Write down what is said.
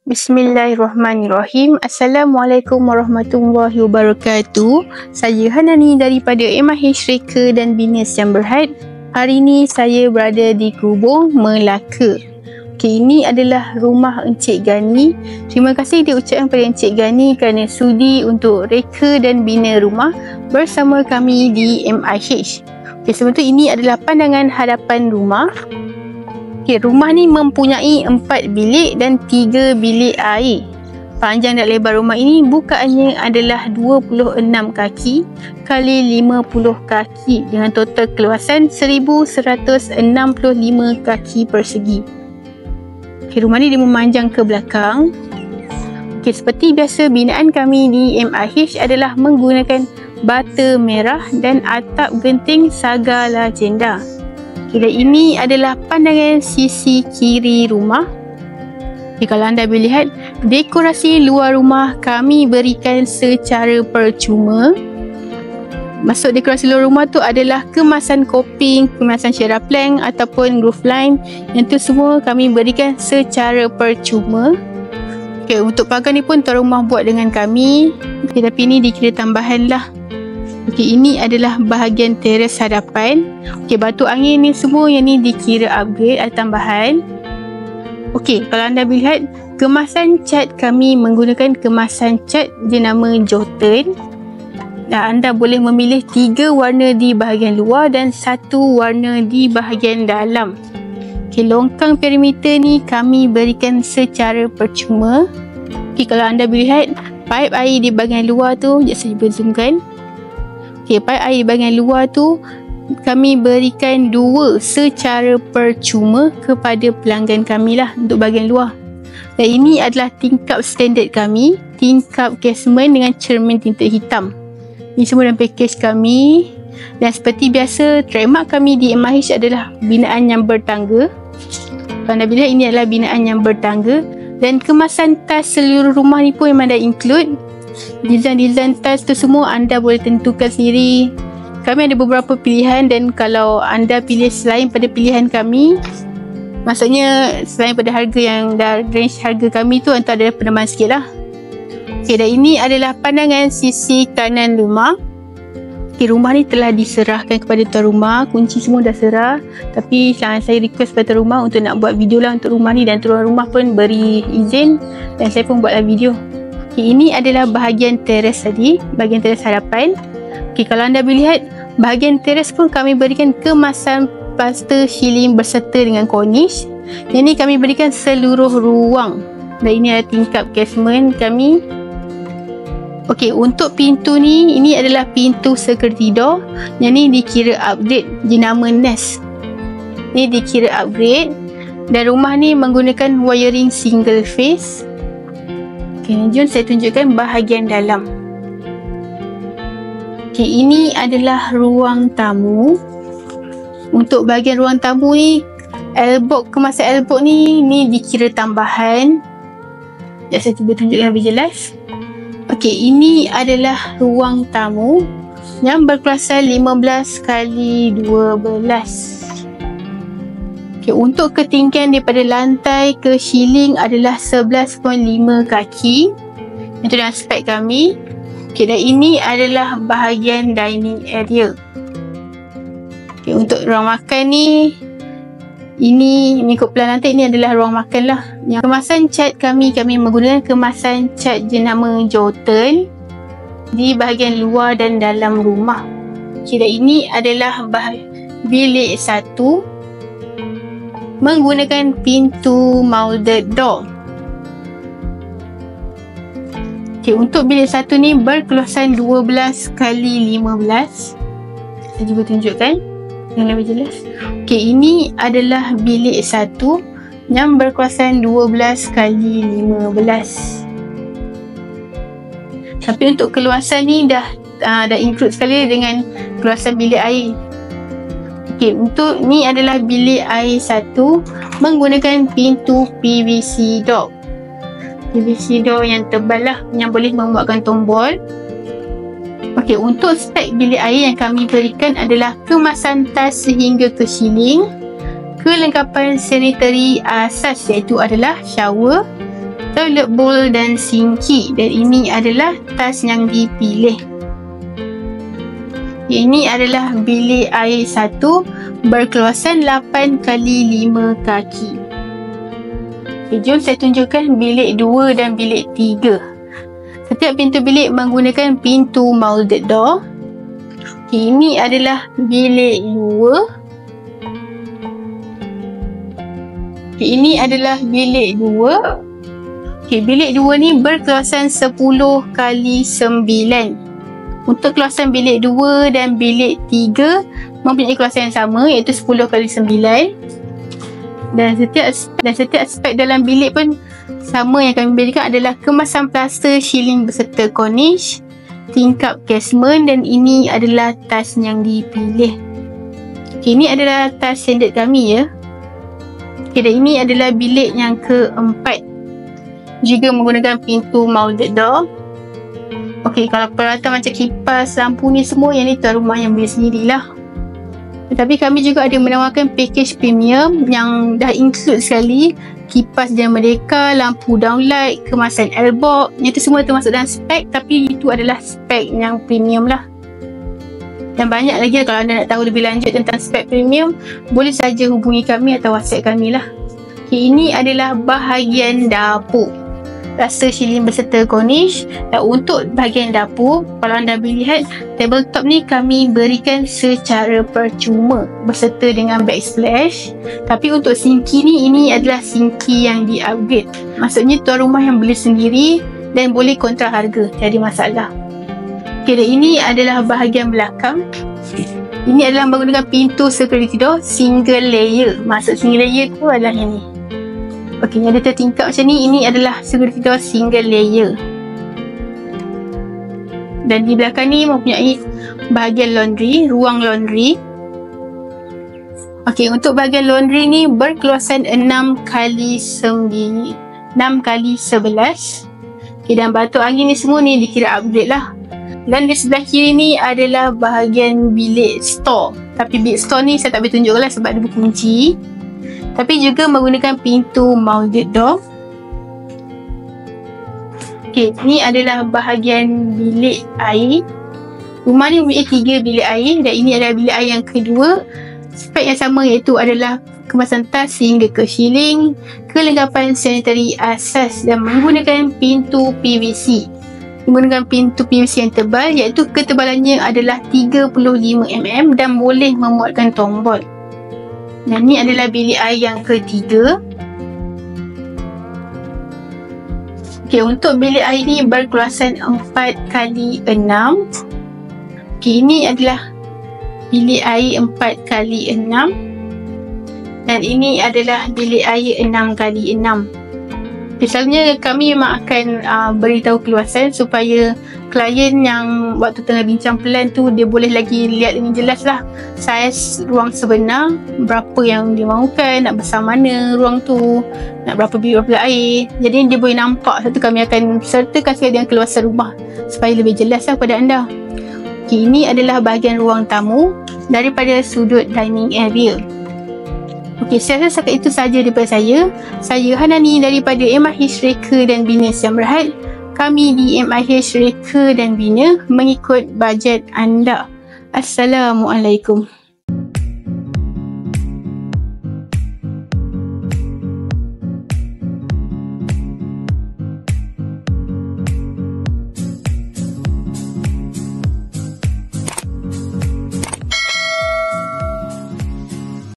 Bismillahirrahmanirrahim. Assalamualaikum warahmatullahi wabarakatuh. Saya Hanani daripada MIH Reka dan Bina Siam Berhad. Hari ini saya berada di Kubur Melaka. Okey, ini adalah rumah Encik Gani. Terima kasih diucapkan kepada Encik Gani kerana sudi untuk reka dan bina rumah bersama kami di MIH. Okey, sebelum tu ini adalah pandangan hadapan rumah. Okay, rumah ni mempunyai 4 bilik dan 3 bilik air. Panjang dan lebar rumah ini bukaannya adalah 26 kaki kali 50 kaki dengan total keluasan 1165 kaki persegi. Okay, rumah ni dia memanjang ke belakang. Okay, seperti biasa binaan kami di MIH adalah menggunakan bata merah dan atap genting Sagar Lagenda. Okay, dan ini adalah pandangan sisi kiri rumah. Okay, kalau anda boleh lihat, dekorasi luar rumah kami berikan secara percuma. Maksud dekorasi luar rumah tu adalah kemasan coping, kemasan Cera Plank ataupun roof line. Yang tu semua kami berikan secara percuma. Okay, untuk pagar ni pun tuan rumah buat dengan kami. Okay, tapi ni dikira tambahan lah. Okey, ini adalah bahagian teres hadapan. Okey, batu angin ni semua yang ni dikira upgrade, ada tambahan. Okey, kalau anda lihat, kemasan cat kami menggunakan kemasan cat jenama Jotun. Dan anda boleh memilih 3 warna di bahagian luar dan 1 warna di bahagian dalam. Okey, longkang perimeter ni kami berikan secara percuma. Okey, kalau anda lihat, paip air di bahagian luar tu, sekejap saya berzoomkan. Okay, paip air di bahagian luar tu kami berikan 2 secara percuma kepada pelanggan kami lah untuk bahagian luar. Dan ini adalah tingkap standard kami, tingkap casement dengan cermin tinta hitam. Ini semua dalam package kami. Dan seperti biasa, trademark kami di MIH adalah binaan yang bertangga. Anda bila ini adalah binaan yang bertangga. Dan kemasan tas seluruh rumah ni pun memang dah include. Design tas tu semua anda boleh tentukan sendiri. Kami ada beberapa pilihan dan kalau anda pilih selain pada pilihan kami, maksudnya selain pada harga yang dah range harga kami tu, anda ada peneman sikit lah. Okay, dan ini adalah pandangan sisi kanan rumah. Okay, rumah ni telah diserahkan kepada tuan rumah, kunci semua dah serah. Tapi saya request kepada tuan rumah untuk nak buat video lah untuk rumah ni, dan tuan rumah pun beri izin dan saya pun buatlah video. Okay, ini adalah bahagian teres tadi, bahagian teres hadapan. Okay, kalau anda boleh lihat, bahagian teres pun kami berikan kemasan plaster ceiling berserta dengan cornice. Yang ni kami berikan seluruh ruang. Dan ini adalah tingkap casement kami. Okay, untuk pintu ni, ini adalah pintu security door. Yang ni dikira upgrade, jenama Nest. Ni dikira upgrade. Dan rumah ni menggunakan wiring single phase. Okay, jom saya tunjukkan bahagian dalam. Okay, ini adalah ruang tamu. Untuk bahagian ruang tamu ni, kemasan elbox ni dikira tambahan. Sekejap saya cuba tunjukkan lebih jelas. Okay, ini adalah ruang tamu yang berkeluasan 15 kali 12. Okay, untuk ketinggian daripada lantai ke ceiling adalah 11.5 kaki. Itu dalam spek kami. Okay, dan ini adalah bahagian dining area. Okay, untuk ruang makan ni, ini mengikut plan lantai, ini adalah ruang makan lah. Yang kemasan cat kami menggunakan kemasan cat jenama Jotun di bahagian luar dan dalam rumah. Okay, dan ini adalah bilik 1 menggunakan pintu molded door. Okay, untuk bilik 1 ni berkeluasan 12 kali 15. Saya cuba tunjukkan yang lebih jelas. Okay, ini adalah bilik 1 yang berkeluasan 12 kali 15. Tapi untuk keluasan ni dah include sekali dengan keluasan bilik air. Okay, untuk ni adalah bilik air 1 menggunakan pintu PVC door. PVC door yang tebal lah, yang boleh membuatkan tombol. Okey, untuk spek bilik air yang kami berikan adalah kemasan tas sehingga ke ceiling, kelengkapan sanitary asas iaitu adalah shower, toilet bowl dan sinki. Dan ini adalah tas yang dipilih. Ini adalah bilik air 1 berkeluasan 8 kali 5 kaki. Jom saya tunjukkan bilik 2 dan bilik 3. Setiap pintu bilik menggunakan pintu molded door. Ini adalah bilik 2. Ini adalah bilik 2. Bilik 2 ni berkeluasan 10 kali 9. Untuk keluasan bilik 2 dan bilik 3 mempunyai keluasan yang sama, iaitu 10 kali 9. Dan setiap aspek dalam bilik pun sama. Yang kami berikan adalah kemasan plaster, shieling berserta cornice, tingkap casement, dan ini adalah tas yang dipilih. Ini adalah tas standard kami ya. Dan ini adalah bilik yang keempat, juga menggunakan pintu molded door. Kalau peralatan macam kipas, lampu ni semua, yang ni tuan rumah yang beli sendirilah. Tetapi kami juga ada menawarkan package premium yang dah include sekali kipas dan merdeka, lampu downlight, kemasan airbox. Itu semua termasuk dalam spek, tapi itu adalah spek yang premium lah. Dan banyak lagi kalau anda nak tahu lebih lanjut tentang spek premium, boleh saja hubungi kami atau WhatsApp kami lah. Ini adalah bahagian dapur. Plaster shieling berserta cornice. Dan untuk bahagian dapur, kalau anda boleh lihat, tabletop ni kami berikan secara percuma berserta dengan backsplash. Tapi untuk sinki ni, ini adalah sinki yang di-upgrade. Maksudnya tuan rumah yang beli sendiri dan boleh kontra harga, tiada masalah. Dan ini adalah bahagian belakang. Ini adalah menggunakan pintu security door single layer. Maksud single layer tu adalah yang ni. Yang ada tertingkap macam ni, ini adalah security door single layer. Dan di belakang ni mempunyai bahagian laundry, ruang laundry. Untuk bahagian laundry ni berkeluasan 6 kali 11. Dan batu angin ni semua ni dikira upgrade lah. Dan di sebelah kiri ni adalah bahagian bilik store. Tapi bilik store ni saya tak boleh tunjuk lah sebab dia berkunci. Tapi juga menggunakan pintu molded door. Ni adalah bahagian bilik air. Rumah ni mempunyai 3 bilik air dan ini adalah bilik air yang kedua. Spek yang sama iaitu adalah kemasan tas hingga ke shieling, kelengkapan sanitary asas dan menggunakan pintu PVC. Menggunakan pintu PVC yang tebal iaitu ketebalannya adalah 35mm dan boleh memuatkan tombol. Dan ni adalah bilik air yang ketiga. Untuk bilik air ni berkeluasan 4 kali 6. Ini adalah bilik air 4 kali 6. Dan ini adalah bilik air 6 kali 6. Selalunya kami memang akan beritahu keluasan supaya klien yang waktu tengah bincang plan tu dia boleh lagi lihat dengan jelas lah saiz ruang sebenar, berapa yang dia mahukan, nak besar mana ruang tu, nak berapa bilik berapa air. Jadi dia boleh nampak. Satu kami akan sertakan sekali dengan keluasan rumah supaya lebih jelas lah kepada anda. Ini adalah bahagian ruang tamu daripada sudut dining area. Saya rasa itu sahaja daripada saya. Saya Hanani daripada MIH Reka dan Bina Sdn Bhd. Kami di MIH Reka dan Bina mengikut bajet anda. Assalamualaikum.